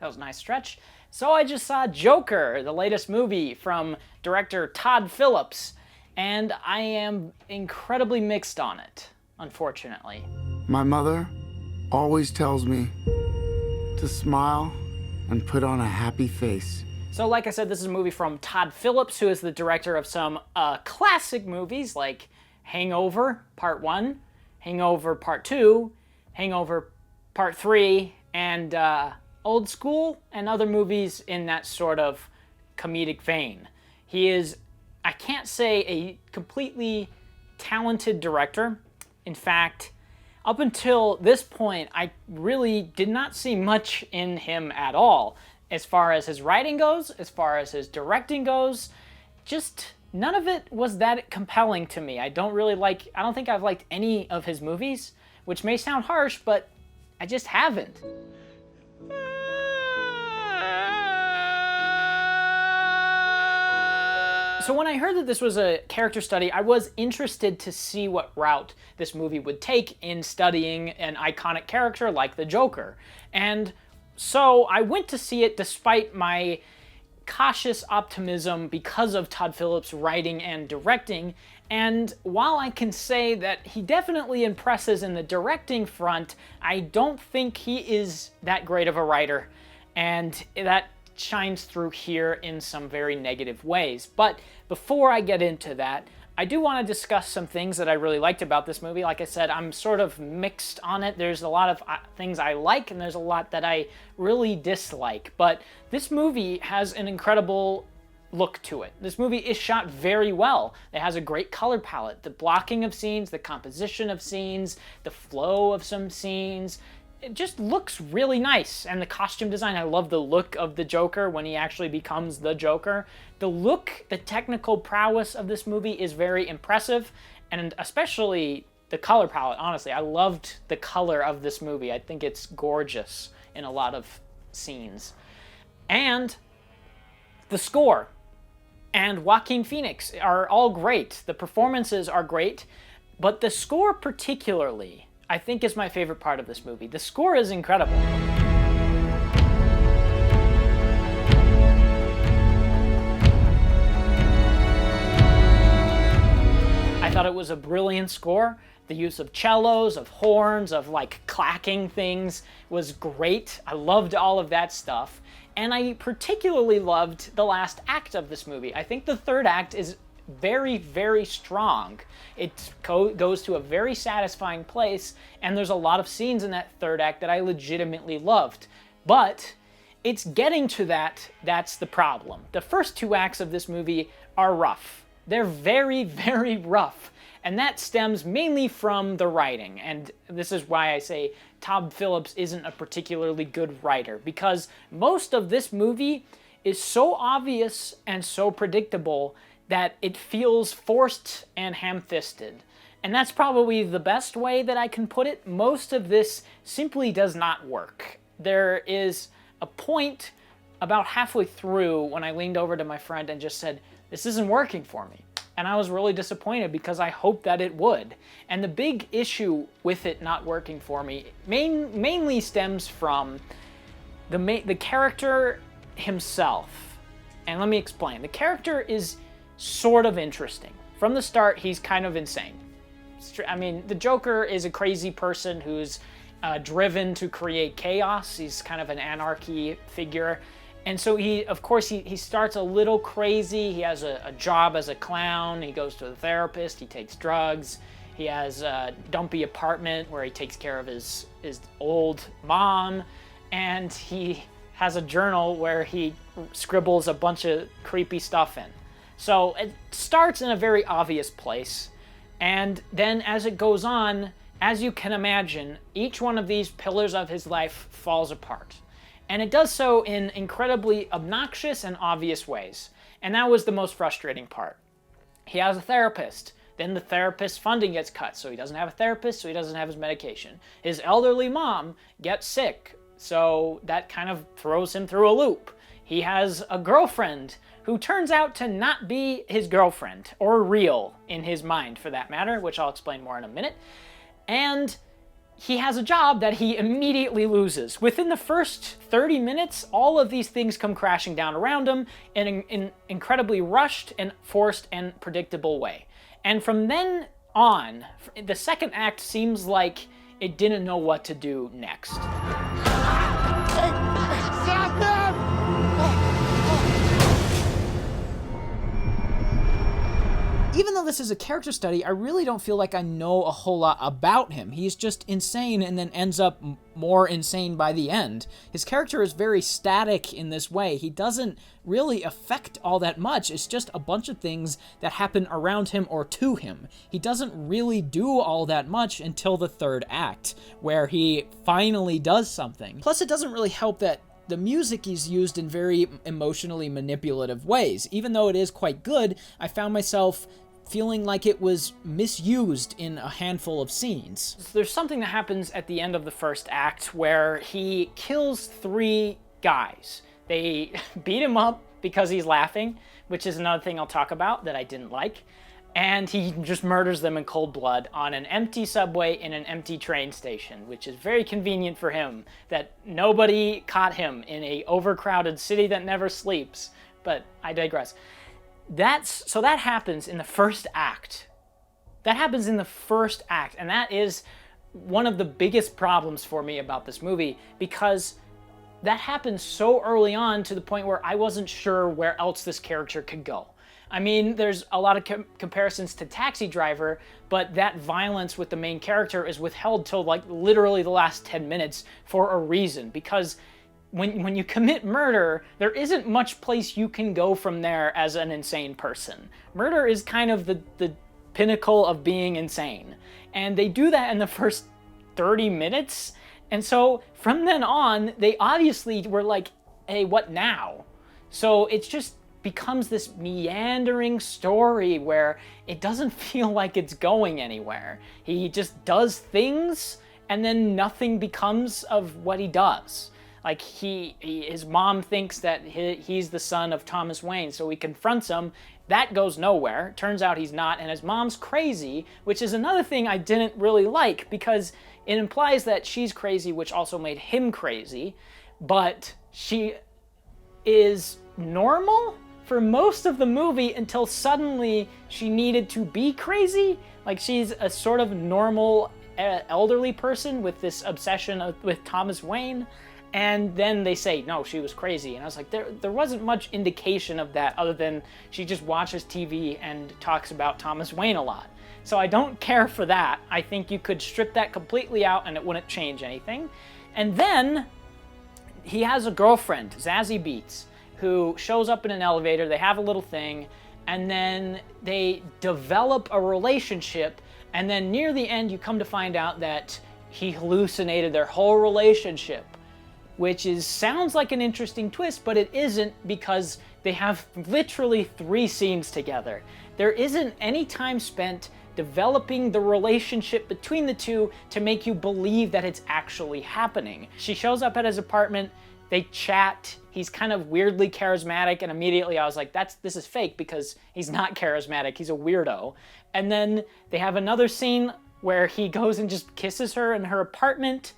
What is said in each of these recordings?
That was a nice stretch. So I just saw Joker, the latest movie from director Todd Phillips, and I am incredibly mixed on it, unfortunately. My mother always tells me to smile and put on a happy face. So like I said, this is a movie from Todd Phillips, who is the director of some classic movies like Hangover Part 1, Hangover Part 2, Hangover Part 3, and Old School, and other movies in that sort of comedic vein. He is, I can't say a completely talented director. In fact, up until this point, I really did not see much in him at all. As far as his writing goes, as far as his directing goes, just none of it was that compelling to me. I don't think I've liked any of his movies, which may sound harsh, but I just haven't. So when I heard that this was a character study, I was interested to see what route this movie would take in studying an iconic character like the Joker. And so I went to see it despite my cautious optimism because of Todd Phillips' writing and directing. And while I can say that he definitely impresses in the directing front, I don't think he is that great of a writer. And that shines through here in some very negative ways. But before I get into that, I do want to discuss some things that I really liked about this movie. Like I said, I'm sort of mixed on it. There's a lot of things I like, and there's a lot that I really dislike. But this movie has an incredible look to it. This movie is shot very well. It has a great color palette. The blocking of scenes, the composition of scenes, the flow of some scenes, it just looks really nice. And the costume design, I love the look of the Joker when he actually becomes the Joker. The look, the technical prowess of this movie is very impressive, and especially the color palette, honestly. I loved the color of this movie. I think it's gorgeous in a lot of scenes. And the score and Joaquin Phoenix are all great. The performances are great, but the score particularly, I think, is my favorite part of this movie. The score is incredible. I thought it was a brilliant score. The use of cellos, of horns, of like clacking things was great. I loved all of that stuff. And I particularly loved the last act of this movie. I think the third act is very, very strong. It goes to a very satisfying place, and there's a lot of scenes in that third act that I legitimately loved. But it's getting to that's the problem. The first two acts of this movie are rough. They're very, very rough. And that stems mainly from the writing. And this is why I say Todd Phillips isn't a particularly good writer, because most of this movie is so obvious and so predictable that it feels forced and ham-fisted. And that's probably the best way that I can put it. Most of this simply does not work. There is a point about halfway through when I leaned over to my friend and just said, "This isn't working for me." And I was really disappointed because I hoped that it would. And the big issue with it not working for me mainly stems from the character himself. And let me explain. The character is sort of interesting. From the start, he's kind of insane. I mean, the Joker is a crazy person who's driven to create chaos. He's kind of an anarchy figure. And so he starts a little crazy. He has a job as a clown. He goes to a therapist. He takes drugs. He has a dumpy apartment where he takes care of his old mom. And he has a journal where he scribbles a bunch of creepy stuff in. So it starts in a very obvious place, and then as it goes on, as you can imagine, each one of these pillars of his life falls apart. And it does so in incredibly obnoxious and obvious ways. And that was the most frustrating part. He has a therapist. Then the therapist's funding gets cut, so he doesn't have a therapist, so he doesn't have his medication. His elderly mom gets sick, so that kind of throws him through a loop. He has a girlfriend who turns out to not be his girlfriend, or real in his mind for that matter, which I'll explain more in a minute. And he has a job that he immediately loses. Within the first 30 minutes, all of these things come crashing down around him in an incredibly rushed and forced and predictable way. And from then on, the second act seems like it didn't know what to do next. Stop them! Even though this is a character study, I really don't feel like I know a whole lot about him. He's just insane and then ends up more insane by the end. His character is very static in this way. He doesn't really affect all that much. It's just a bunch of things that happen around him or to him. He doesn't really do all that much until the third act, where he finally does something. Plus, it doesn't really help that the music is used in very emotionally manipulative ways. Even though it is quite good, I found myself feeling like it was misused in a handful of scenes. There's something that happens at the end of the first act where he kills 3 guys. They beat him up because he's laughing, which is another thing I'll talk about that I didn't like. And he just murders them in cold blood on an empty subway in an empty train station, which is very convenient for him that nobody caught him in a overcrowded city that never sleeps. But I digress. So that happens in the first act. That happens in the first act, and that is one of the biggest problems for me about this movie, because that happens so early on to the point where I wasn't sure where else this character could go. I mean, there's a lot of comparisons to Taxi Driver, but that violence with the main character is withheld till like literally the last 10 minutes for a reason, because when you commit murder, there isn't much place you can go from there as an insane person. Murder is kind of the pinnacle of being insane. And they do that in the first 30 minutes. And so from then on, they obviously were like, hey, what now? So it's just becomes this meandering story where it doesn't feel like it's going anywhere. He just does things and then nothing becomes of what he does. Like his mom thinks that he's the son of Thomas Wayne, so he confronts him. That goes nowhere. Turns out he's not, and his mom's crazy, which is another thing I didn't really like, because it implies that she's crazy, which also made him crazy, but she is normal for most of the movie until suddenly she needed to be crazy. Like, she's a sort of normal elderly person with this obsession with Thomas Wayne. And then they say, no, she was crazy. And I was like, there wasn't much indication of that other than she just watches TV and talks about Thomas Wayne a lot. So I don't care for that. I think you could strip that completely out and it wouldn't change anything. And then he has a girlfriend, Zazie Beetz, who shows up in an elevator. They have a little thing, and then they develop a relationship. And then near the end, you come to find out that he hallucinated their whole relationship, which sounds like an interesting twist, but it isn't, because they have literally 3 scenes together. There isn't any time spent developing the relationship between the two to make you believe that it's actually happening. She shows up at his apartment, they chat, he's kind of weirdly charismatic, and immediately I was like, this is fake, because he's not charismatic, he's a weirdo. And then they have another scene where he goes and just kisses her in her apartment,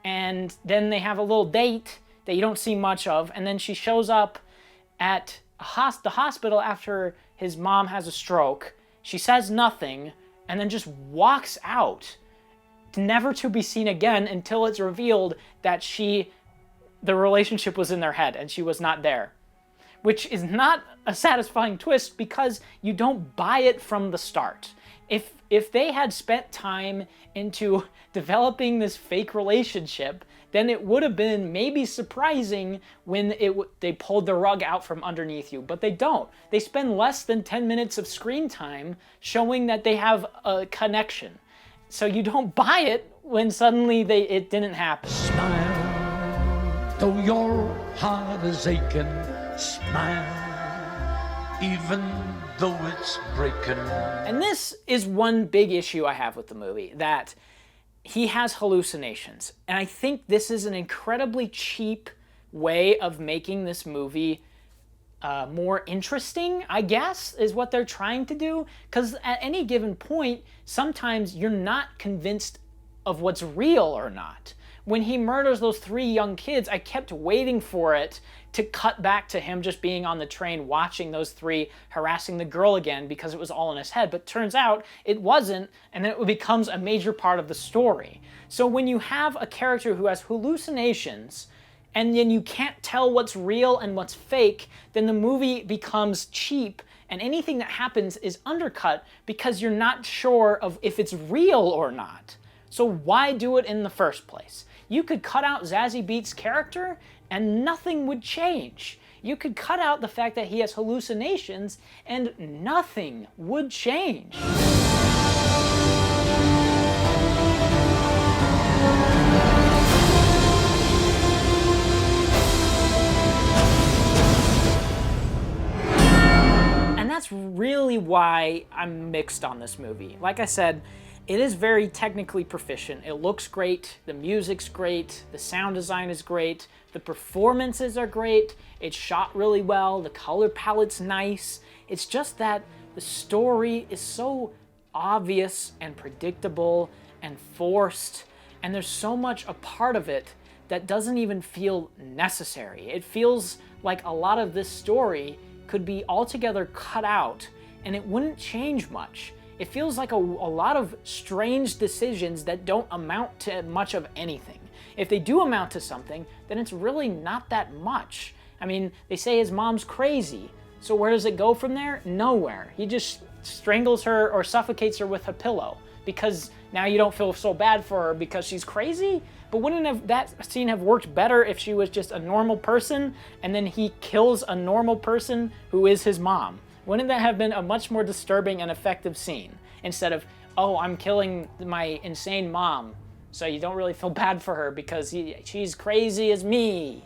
and then they have a little date that you don't see much of, and then she shows up at the hospital after his mom has a stroke. She says nothing, and then just walks out, never to be seen again until it's revealed that the relationship was in their head and she was not there. Which is not a satisfying twist, because you don't buy it from the start. If they had spent time into developing this fake relationship, then it would have been maybe surprising when they pulled the rug out from underneath you, but they don't. They spend less than 10 minutes of screen time showing that they have a connection. So you don't buy it when suddenly it didn't happen. Smile, though your heart is aching, smile, even though it's breaking. And this is one big issue I have with the movie, that he has hallucinations. And I think this is an incredibly cheap way of making this movie more interesting, I guess, is what they're trying to do. Because at any given point, sometimes you're not convinced of what's real or not. When he murders those 3 young kids, I kept waiting for it to cut back to him just being on the train watching those 3 harassing the girl again because it was all in his head. But turns out it wasn't, and then it becomes a major part of the story. So when you have a character who has hallucinations, and then you can't tell what's real and what's fake, then the movie becomes cheap, and anything that happens is undercut because you're not sure of if it's real or not. So why do it in the first place? You could cut out Zazie Beetz' character and nothing would change. You could cut out the fact that he has hallucinations and nothing would change. And that's really why I'm mixed on this movie. Like I said, it is very technically proficient. It looks great, the music's great, the sound design is great, the performances are great, it's shot really well, the color palette's nice. It's just that the story is so obvious and predictable and forced, and there's so much a part of it that doesn't even feel necessary. It feels like a lot of this story could be altogether cut out and it wouldn't change much. It feels like a lot of strange decisions that don't amount to much of anything. If they do amount to something, then it's really not that much. I mean, they say his mom's crazy, so where does it go from there? Nowhere. He just strangles her or suffocates her with a pillow because now you don't feel so bad for her because she's crazy? But wouldn't that scene have worked better if she was just a normal person and then he kills a normal person who is his mom? Wouldn't that have been a much more disturbing and effective scene? Instead of, oh, I'm killing my insane mom, so you don't really feel bad for her because she's crazy as me.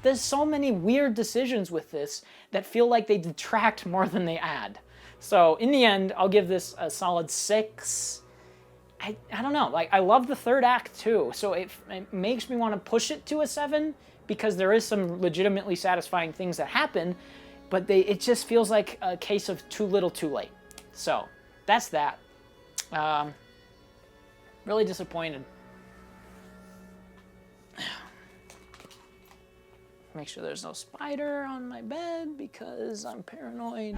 There's so many weird decisions with this that feel like they detract more than they add. So in the end, I'll give this a solid 6. I don't know, like I love the third act too, so it makes me want to push it to a 7 because there is some legitimately satisfying things that happen, but it just feels like a case of too little too late. So that's that. Really disappointed. Make sure there's no spider on my bed because I'm paranoid.